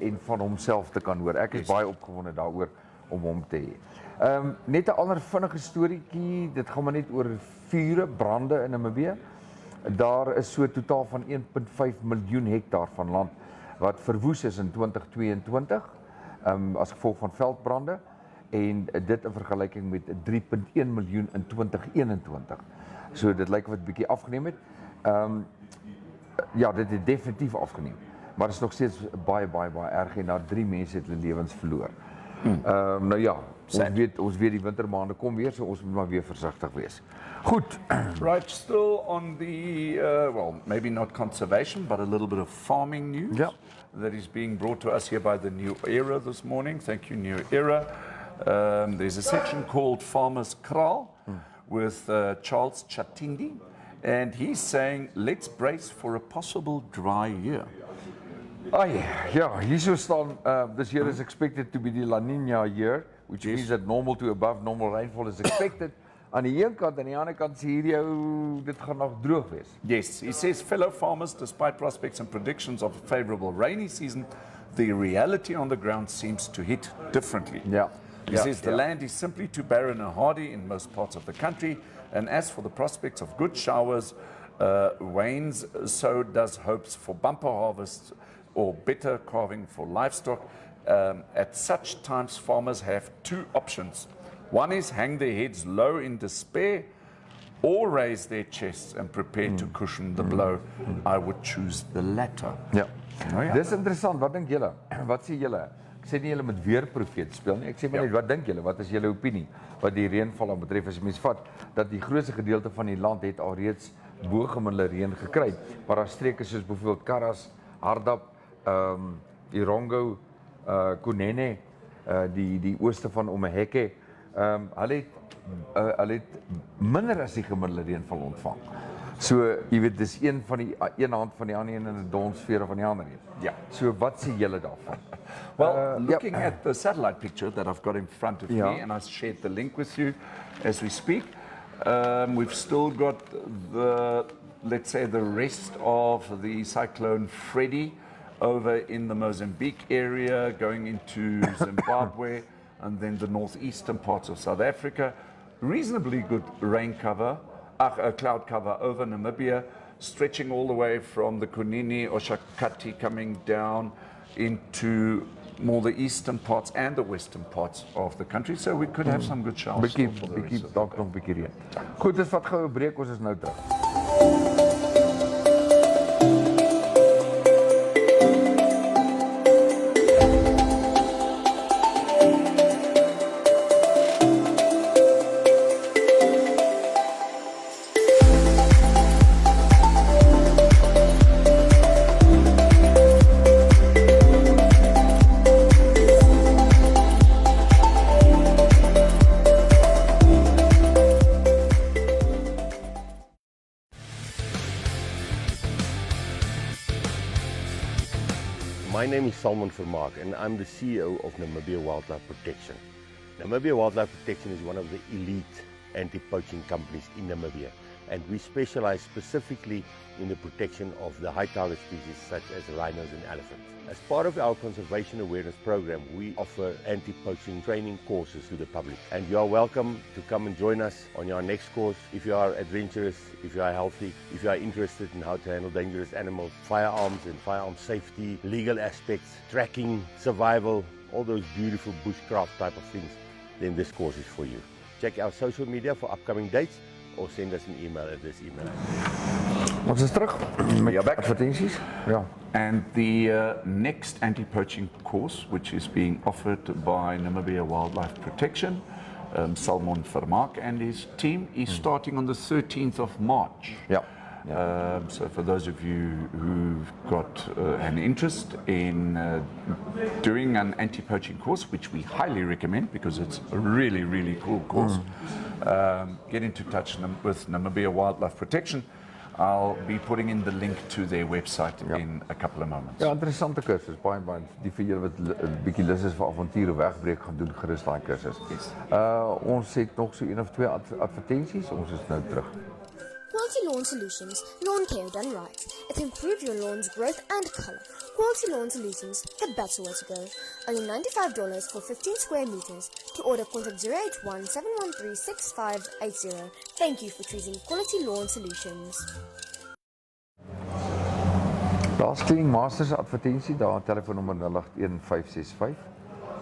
en van homself te kan hoor. Ek is baie opgewonde daaroor om hom te hê. Net 'n ander vinnige storieetjie, dit gaan maar net oor vure, brande in Namibië. Daar is so 'n totaal van 1.5 miljoen hektaar van land wat verwoes is in 2022 as gevolg van veldbrande en dit in vergelyking met 3.1 miljoen in 2021. So dit lyk wat 'n bietjie afgeneem het. Ja, dit het definitief afgeneem. Maar dit is nog steeds baie erg en daar 3 mense het hulle lewens verloor. Nou ja, ons weet die wintermaande kom weer, so ons moet maar weer versigtig wees. Goed. Right, still on the, well, maybe not conservation, but a little bit of farming news that is being brought to us here by the New Era this morning. Thank you, New Era. There's a section called Farmers Kraal with Charles Chatindi, and he's saying, let's brace for a possible dry year. Ja, hierso staan, this year is expected to be the La Nina year, which means that normal to above normal rainfall is expected. Aan die een kant en die ander kant sê hierdie ou dit gaan nog droog wees. Yes, he says, fellow farmers, despite prospects and predictions of a favorable rainy season, the reality on the ground seems to hit differently. Yeah. He says the land is simply too barren and hardy in most parts of the country, and as for the prospects of good showers wanes, so does hopes for bumper harvests or better calving for livestock. At such times, farmers have 2 options. One is hang their heads low in despair or raise their chests and prepare to cushion the blow. I would choose the latter. Ja. Dis interessant, wat dink julle? Wat sê julle? sê nie julle moet weer profeet speel nie. Ek sê maar net, wat dink julle? Wat is julle opinie wat die reënval betref? As jy mens vat dat die grootste gedeelte van die land het alreeds bo-gemiddelde reën gekry, maar daar streke soos byvoorbeeld Karas, Hardap, Irongo, Kunene, die ooste van Omaheke, hulle het minder as die gemiddelde reënval ontvang. So, jy weet, dis een hand van die ander een en 'n donsfeer van die ander een. Ja. So, wat sê julle daarvan? Well, looking at the satellite picture that I've got in front of Yeah. me, and I shared the link with you as we speak, we've still got let's say, the rest of the cyclone Freddy over in the Mozambique area, going into Zimbabwe, and then the northeastern parts of South Africa. Reasonably good rain cover, cloud cover over Namibia, stretching all the way from the Kunini, Oshakati, coming down into more the eastern parts and the western parts of the country. So we could have some good showers. Bietjie dalk nog 'n bietjie reën. Goed, dis wat gou 'n breek, ons is nou terug. My name is Salman Vermaak and I'm the CEO of Namibia Wildlife Protection. Namibia Wildlife Protection is one of the elite anti-poaching companies in Namibia, and we specialize specifically in the protection of the high target species such as rhinos and elephants. As part of our conservation awareness program, we offer anti-poaching training courses to the public, and you are welcome to come and join us on our next course if you are adventurous, if you are healthy, if you are interested in how to handle dangerous animals, firearms and firearm safety, legal aspects, tracking, survival, all those beautiful bushcraft type of things, then this course is for you. Check our social media for upcoming dates or send us an email at this email address. Ons is terug met advertensies. Ja. And the next anti-poaching course, which is being offered by Namibia Wildlife Protection, Salman Vermaak and his team, is starting on the 13th of March. Ja. So for those of you who've got an interest in doing an anti-poaching course, which we highly recommend because it's a really, really cool course, get into touch with Namibia Wildlife Protection. I'll be putting in the link to their website in a couple of moments. Ja, interessante kursus, baie die vir julle wat 'n bietjie lus is vir avonture wegbreek gaan doen gerus daai kursus. Yes. Ons het nog so een of twee advertensies, ons is nou terug. Quality Lawn Solutions, lawn care done right. It improves your lawn's growth and color. Quality Lawn Solutions, the better way to go. Only $95 for 15 square meters. To order, contact 081-713-6580. Thank you for choosing Quality Lawn Solutions. Daar's Cleaning Masters advertensie, daar telefoonnommer 081565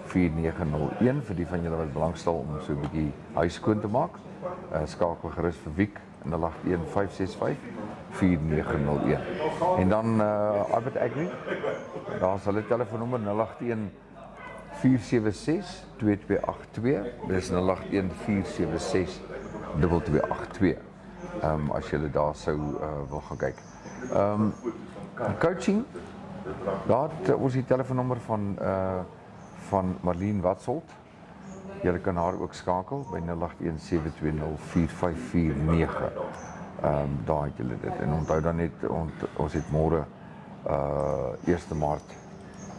4901 vir die van julle wat belangstel om so 'n bietjie huis skoon te maak. Skakel gerus vir Wiek 081565 4901. En dan Albert Agri, daar's hulle telefoonnommer 081 476 2282. Dis 081 476 2282. As julle daar sou wil gaan kyk. Coaching, daar het ons die telefoonnommer van Marlene Watsolt. Julle kan haar ook skakel by 081 720 4549. Daar het julle dit. En onthou dan net, ons het môre 1 Maart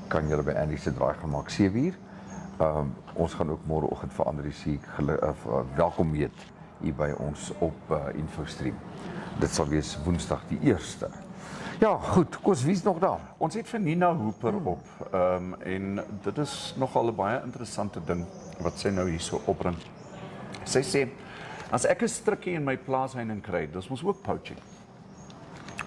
kan julle by Andy se draai gemaak 7uur. Ons gaan ook môreoggend vir ander die welkom heet hier by ons op Infostream. Dit sal wees Woensdag die 1ste. Ja, goed, kos wie's nog daar? Ons het vir Nina Hooper op en dit is nogal 'n baie interessante ding wat sy nou hierso opbring. Sy sê, as ek 'n strikkie in my plaasheining kry, dis mos ook poaching.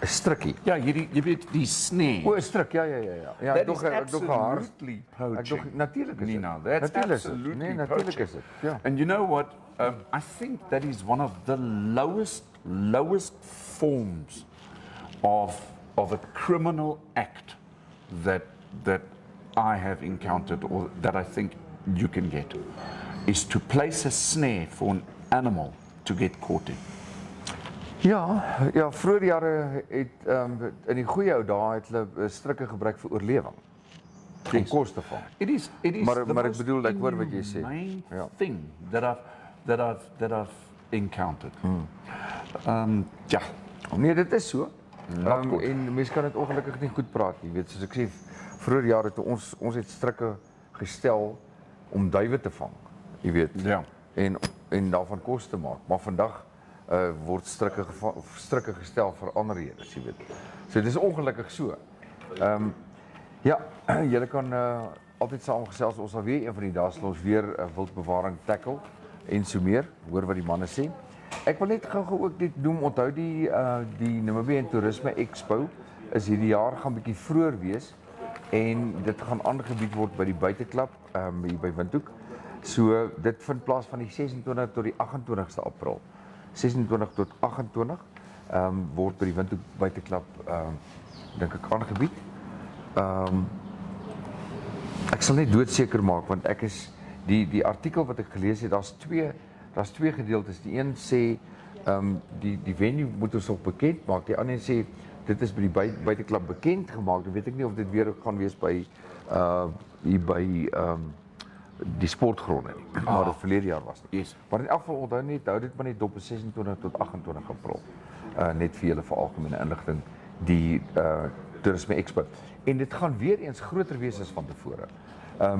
'n Strikkie. Ja, hierdie, jy weet, die snee. O, 'n strik, ja. Ja, That dog is haar. absolutely poaching. Natuurlik is dit. Nina, that's Natuurlijk is absolutely dit. Nee, natuurlik poaching. is dit. Ja. And you know what? I think that is one of the lowest forms of a criminal act that I have encountered, or that I think you can get, is to place a snare for an animal to get caught in. Ja, vroeër jare het in die goeie ou dae het hulle strikke gebruik vir oorlewing. Om kos te vang. It is Maar the ek most bedoel, ek hoor wat jy sê. inhumane Ja. thing that I've encountered. Ja. Nee, dit is so. En mense kan dit ongelukkig nie goed praat nie. Jy weet, soos ek sê, vroeër jare toe ons het strikke gestel om duwe te vang. Jy weet. Ja. En daarvan kos te maak. Maar vandag word strikke gestel vir ander redes, jy weet. So dit is ongelukkig so. Ja, julle kan altyd saamgesels. Ons sal weer een van die dae sal ons weer wildbewaring tackle en so meer. Hoor wat die manne sê. Ek wil net gou ook dit noem, onthou die Namibia Toerisme Expo is hierdie jaar gaan bietjie vroeër wees en dit gaan aangebied word by die buiteklub hier by Windhoek. So dit vind plaas van die 26 tot die 28ste April. 26 tot 28 word by die Windhoek buiteklub dink ek aangebied. Ek sal net doodseker maak want ek is die artikel wat ek gelees het, daar's twee gedeeltes. Die een sê die venue moet ons ook bekend maak. Die ander sê dit is by die buiteklub bekend gemaak. Dan weet ek nie of dit weer gaan wees by hier by die sportgronde nie. Maar dit verlede jaar was nie. Yes. Maar in elk geval onthou dit maar net dop 26 tot 28 April. Net vir julle vir algemene inligting die Toerisme Expo. En dit gaan weer eens groter wees as van tevore.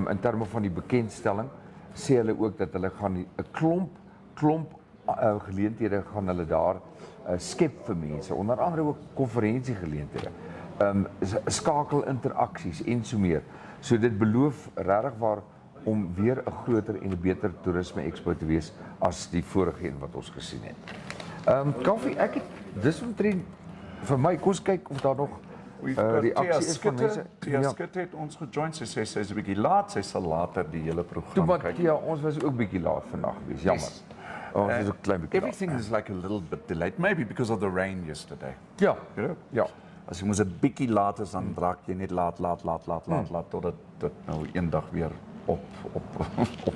In terme van die bekendstelling sê hulle ook dat hulle gaan 'n klomp geleenthede gaan hulle daar skep vir mense, onder andere ook konferensiegeleenthede, skakel interaksies en so meer. So dit beloof regtig waar om weer 'n groter en 'n beter toerisme expo te wees as die vorige een wat ons gesien het. Kaufee, ek het dis omtrent vir my, kom ons kyk of daar nog reaksie is van mense. Tia Skitte het ons gejoin, sy sê sy is 'n bietjie laat, sy sal later die hele program Toe maar kyk. ja, ons was ook bietjie laat vandag gewees. Jammer. Ons is ook klein bietjie laat. Everything is like a little bit delayed, maybe because of the rain yesterday. Ja. You know? Ja. As jy mos 'n bietjie laat is, dan raak jy net laat totdat dit nou eendag weer op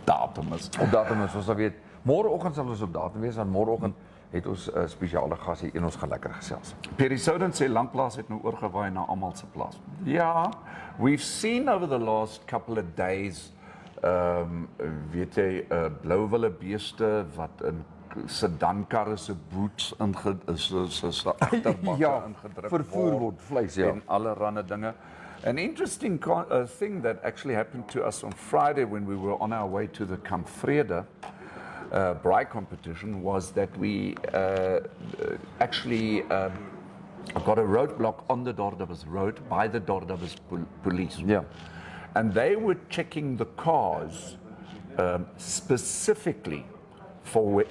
datum is. Op datum is ons dan weet. Môreoggend sal ons op datum wees, want môreoggend het ons 'n spesiale gas hier en ons gaan lekker gesels. Perry Souden sê Langplaas het nou oorgewaai na almal se plaas. Ja, we've seen over the last couple of days weet jy blou wildebeeste wat in sedankarre se boots is agterbakke Ja, ingedruk vervoer word vleis, ja. en allerlei dinge. An interesting thing that actually happened to us on Friday when we were on our way to the Kampvrede braai competition was that we actually got a roadblock on the Dordabas Road by the Dordabas police. Ja. And they were checking the cars specifically for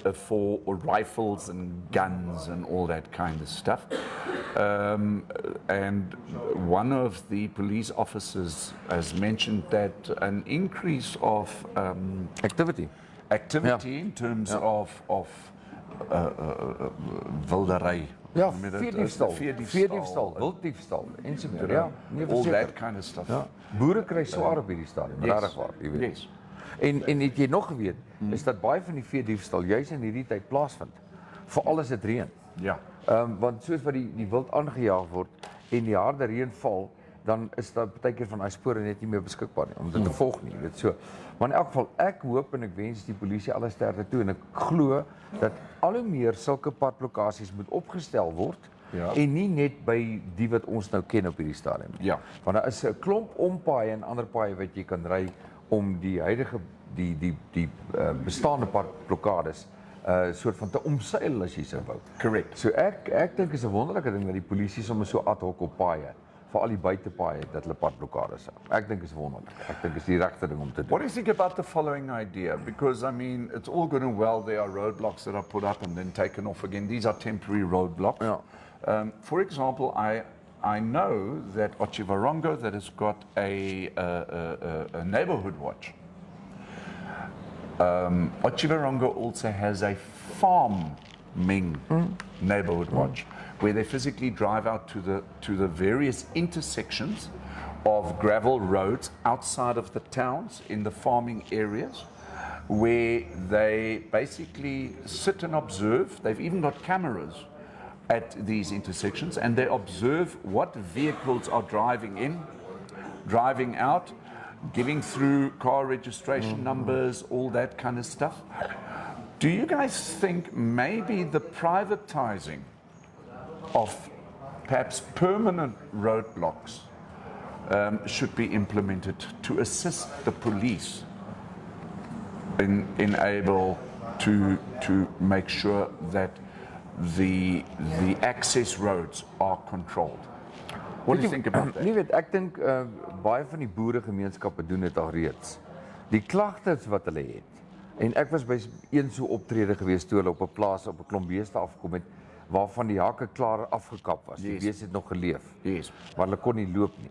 rifles and guns and all that kind of stuff. And one of the police officers has mentioned that an increase of Activity. activity in terms of wildery. Ja, Met het, veediefstal, wilddiefstal en so meer. Ja, nee, all verseker. that kind of stuff. Ja. Boere kry swaar op hierdie stadium, regtig waar, jy weet. Yes. En het jy nog geweet, is dat baie van die veediefstal juis in hierdie tyd plaasvind, veral as dit reën. Ja. Want soos wat die wild aangejaag word en die harde reën val, dan is daar baie keer van daai spore net nie meer beskikbaar nie om dit te volg nie, jy weet so. Maar in elk geval, ek hoop en ek wens die polisie alle sterkte toe en ek glo dat al hoe meer sulke padblokkades moet opgestel word en nie net by die wat ons nou ken op hierdie stadium nie. Ja. Want daar is 'n klomp ompaaie en ander paaie wat jy kan ry om die huidige die bestaande padblokkades soort van te omseil as jy sou wou. Correct. So ek dink is 'n wonderlike ding dat die polisie sommer so ad hoc op paaie vir al die buitepaaie dat hulle padblokkades hou. Ek dink is wonderlik. Ek dink is die regte ding om te doen. What do you think about the following idea? Because, I mean, it's all good and well. There are roadblocks that are put up and then taken off again. These are temporary roadblocks. Yeah. For example, I know that Otjiwarongo that has got a neighborhood watch. Otjiwarongo also has a farming neighborhood watch, where they physically drive out to the various intersections of gravel roads outside of the towns in the farming areas where they basically sit and observe. They've even got cameras at these intersections and they observe what vehicles are driving in, driving out, giving through car registration numbers, all that kind of stuff. Do you guys think maybe the privatizing of perhaps permanent roadblocks should be implemented to assist the police in able to make sure that the access roads are controlled? What do you think about that? Nie weet, ek dink baie van die boeregemeenskappe doen dit al reeds. Die klagtes wat hulle het. En ek was by een so optrede gewees toe hulle op 'n plaas op 'n klomp beeste afgekom het waarvan die hakke klaar afgekap was. Die beeste het nog geleef. Yes. Maar hulle kon nie loop nie.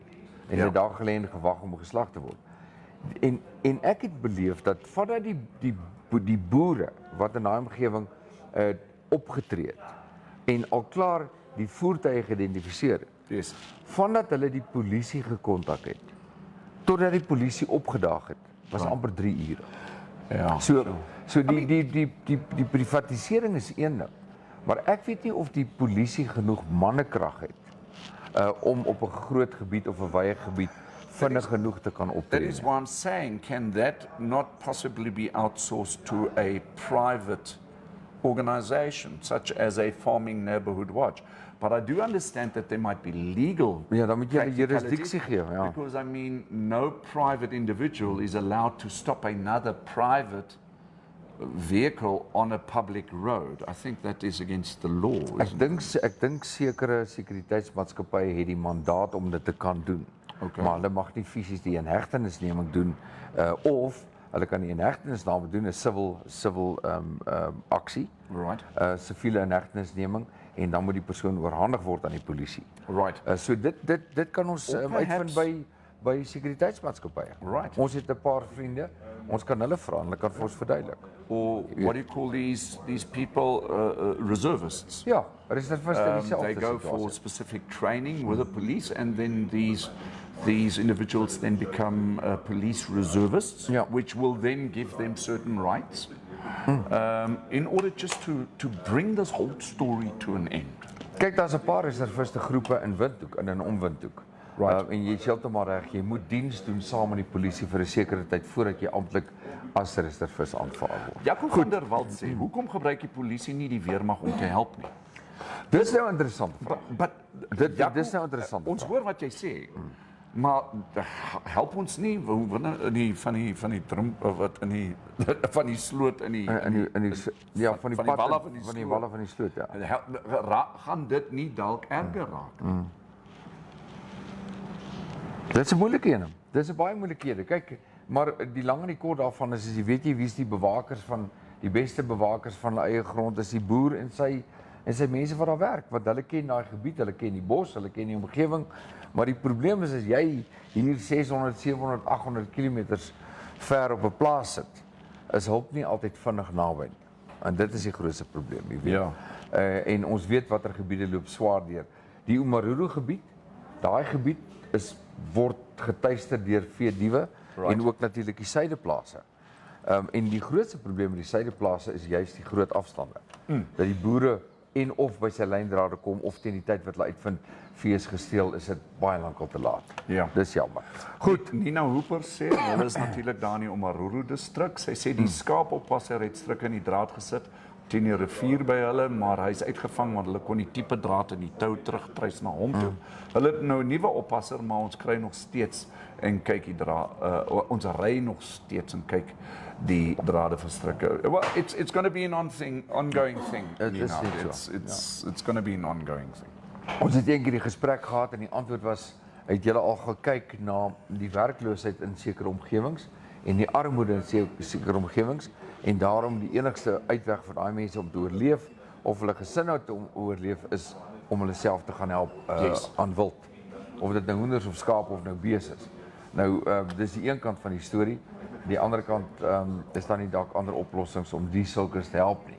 En hulle het daar gelê en gewag om geslag te word. En ek het beleef dat vandat die boere wat in daai omgewing opgetree het en al klaar die voertuie geïdentifiseer het. Yes. Vandat hulle die polisie gekontak het totdat die polisie opgedaag het, was amper 3 ure. Ja. So die privatisering is een ding, maar ek weet nie of die polisie genoeg mannekrag het om op 'n groot gebied of 'n wye gebied vinnig genoeg te kan That optree. is why I'm saying, can that not possibly be outsourced to a private organization, such as a farming neighborhood watch? But I do understand that there might be legal Ja, dan moet jy die practicalities, jurisdiksie gee, ja. because I mean, no private individual is allowed to stop another private vehicle on a public road. I think that is against the law. Ek dink sekere sekuriteitsmaatskappye het die mandaat om dit te kan doen. Okay. Maar hulle mag nie fisies die inhegtenisneming doen of hulle kan die inhegtenisname doen 'n civil aksie. Right. Siviele inhegtenisneming en dan moet die persoon oorhandig word aan die polisie. Right. So dit kan ons Of uitvind perhaps- by sekuriteitsmaatskappye. Right. Ons het 'n paar vriende, ons kan hulle vra en hulle kan vir ons verduidelik. Or what do you call these people, reservists? Ja, reserviste dieselfde They go for situasie. specific training with the police, and then these individuals then become police reservists, Yeah. which will then give them certain rights, in order just to bring this whole story to an end. Kyk, daar's 'n paar reserviste groepe in Windhoek en in Omwindhoek. Right. En jy is heeltemal reg, jy moet diens doen saam met die polisie vir 'n sekere tyd voordat jy amptelik as reservis aanvaar word. Jacob van der Walt sê, hoekom gebruik die polisie nie die weermag om te help nie? Dis nou interessant. But Dis nou interessant. Ons hoor wat jy sê. Maar help ons nie in die van die drum wat in die van die sloot in die Ja, van die pad walle van die walle van die sloot, ja. gaan dit nie dalk erger raak? Dis 'n moeilike een. Dis 'n baie moeilike een. Kyk, maar die lang en die kort daarvan is jy weet jy wie's die bewakers van die beste bewakers van hulle eie grond is die boer en sy mense wat daar werk, want hulle ken daai gebied, hulle ken die bos, hulle ken die omgewing. Maar die probleem is as jy hier 600, 700, 800 kilometers ver op 'n plaas sit, is hulp nie altyd vinnig naby nie. En dit is die grootste probleem, jy weet. Ja. En ons weet watter gebiede loop swaar deur. Die Omaruru gebied, daai gebied word getuister deur veediewe en ook natuurlik die suideplase. En die grootste probleem met die suideplase is juist die groot afstande. Dat die boere en of by sy lyndrade kom of teen die tyd wat hulle uitvind vee is gesteel, is dit baie lankal te laat. Ja. Dis jammer. Goed, Nina Hooper sê, hulle is natuurlik daar in die Omaruru distrik. Sy sê die skaapoppasser het strukke in die draad gesit teen die rivier by hulle, maar hy's uitgevang want hulle kon die tipe draad in die tou terugtrys na hom toe. Hulle het nou 'n nuwe oppasser, maar ons kry nog steeds en kyk die ons ry nog steeds en kyk die drade verstrikke. Well, it's going to be an ongoing thing. Dit is Nina. net so, It's going to be an ongoing thing. Ons het eendag die gesprek gehad en die antwoord was, het julle al gekyk na die werkloosheid in sekere omgewings en die armoede in sekere omgewings en daarom die enigste uitweg vir daai mense om te oorleef of hulle gesinne te oorleef is om hulle self te gaan help aan wild. Of dit nou hoenders of skaap of nou beeste is. Nou dis die een kant van die storie. Die ander kant is daar nie dalk ander oplossings om die sulkes te help nie.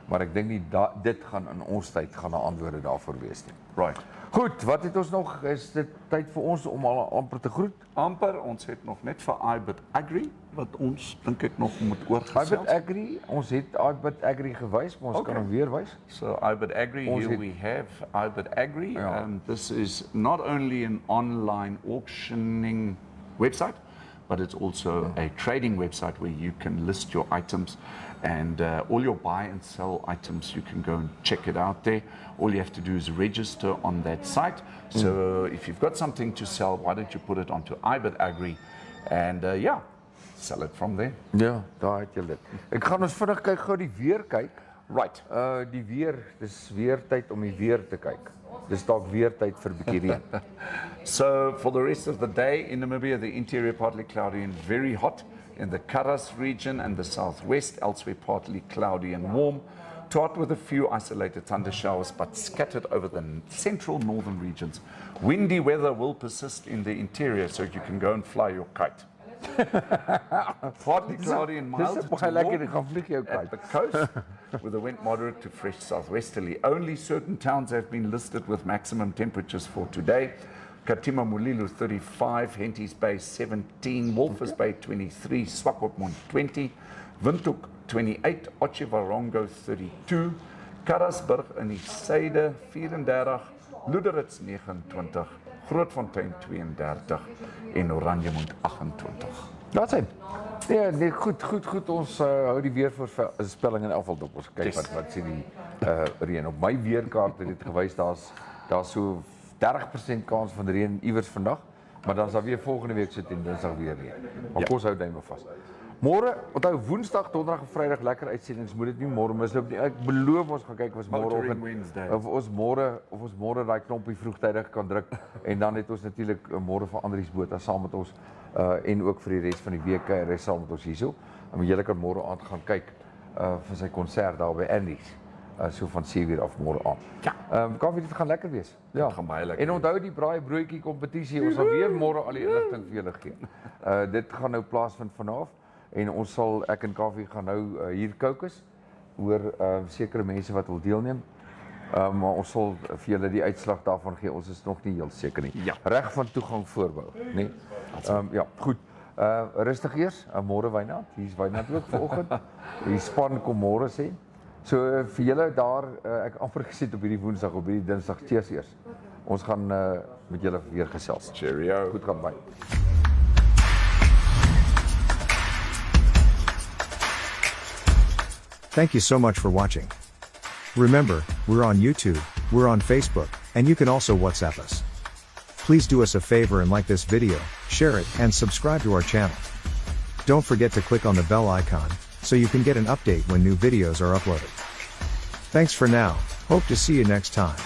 maar ek dink nie dit gaan in ons tyd gaan 'n antwoorde daarvoor wees nie. Right. Goed, wat het ons nog? Is dit tyd vir ons om al amper te groet? Amper, ons het nog net vir iBit Agri, wat ons dink ek nog moet oorgesels. iBit Agri, ons het iBit Agri gewys, maar ons kan hom weer wys. So iBit Agri, here we have iBit Agri. Ja. This is not only an online auctioning website, but it's also a trading website where you can list your items and all your buy and sell items. You can go and check it out there. All you have to do is register on that site. So if you've got something to sell, why don't you put it onto iBit Agri and yeah, sell it from there. Ja, daar het jy dit. Ek gaan ons vinnig kyk gou die weer kyk. Right. Die weer, dis weer tyd om die weer te kyk. Dis dalk weer tyd vir 'n bietjie reën. So for the rest of the day in Namibia, the interior partly cloudy and very hot. In the Karas region and the southwest, elsewhere partly cloudy and warm. To hot with a few isolated thunder showers, but scattered over the central northern regions. Windy weather will persist in the interior, so you can go and fly your kite. Partly cloudy and mild Dis to baie lekker, warm ek gaan vlieg jou at kyk. the coast, with the wind moderate to fresh southwesterly. Only certain towns have been listed with maximum temperatures for today. Katima Mulilo 35, Henties Bay 17, Walvis Bay 23, Swakopmund 20, Windhoek 28, Otjiwarongo 32, Karasburg in die suide 34, Luderitz 29, Grootfontein 32 en Oranjemund 28. Daar's hy. Nee, goed, ons hou die weervoorspelling in elk geval dop. Ons kyk Yes. wat sê die reën. Op my weerkaart het dit gewys daar's so 30% kans van reën iewers vandag, maar dan is daar weer volgende week so teen Dinsdag weer reën. Maar kom ons hou duime vas. Môre, onthou Woensdag, Donderdag en Vrydag lekker uitsendings. Moet dit nie môre misloop nie. Ek beloof ons gaan kyk of ons Motoring môreoggend Wednesday. of ons môre daai knoppie vroegtydig kan druk en dan het ons natuurlik môre vir Andries Botha saam met ons en ook vir die res van die week res saam met ons hierso. En julle kan môre aand gaan kyk vir sy konsert daar by Andries. So van 7:00 af môre aand. Ja. Kaffie, dit gaan lekker wees. Ja, Dit gaan baie lekker En onthou die braai broodjie kompetisie, ons sal weer môre al die inligting vir julle gee. Dit gaan nou plaasvind vanaf en ons sal ek en Kaffie gaan nou hier kookus oor sekere mense wat wil deelneem. Maar ons sal vir julle die uitslag daarvan gee. Ons is nog nie heel seker nie. Ja. Reg van toegang voorbou, né? Ja, goed. Rustig eers. Môre Wynand. Hier's Wynand ook vanoggend. Die span kom môre sê. So vir julle daar ek amper gesit op hierdie Woensdag op hierdie Dinsdag. Cheers eers. Ons gaan met julle weer gesels. Cheerio. Goed gaan by. Thank you so much for watching. Remember, we're on YouTube, we're on Facebook, and you can also WhatsApp us. Please do us a favor and like this video, share it, and subscribe to our channel. Don't forget to click on the bell icon, so you can get an update when new videos are uploaded. Thanks for now, hope to see you next time.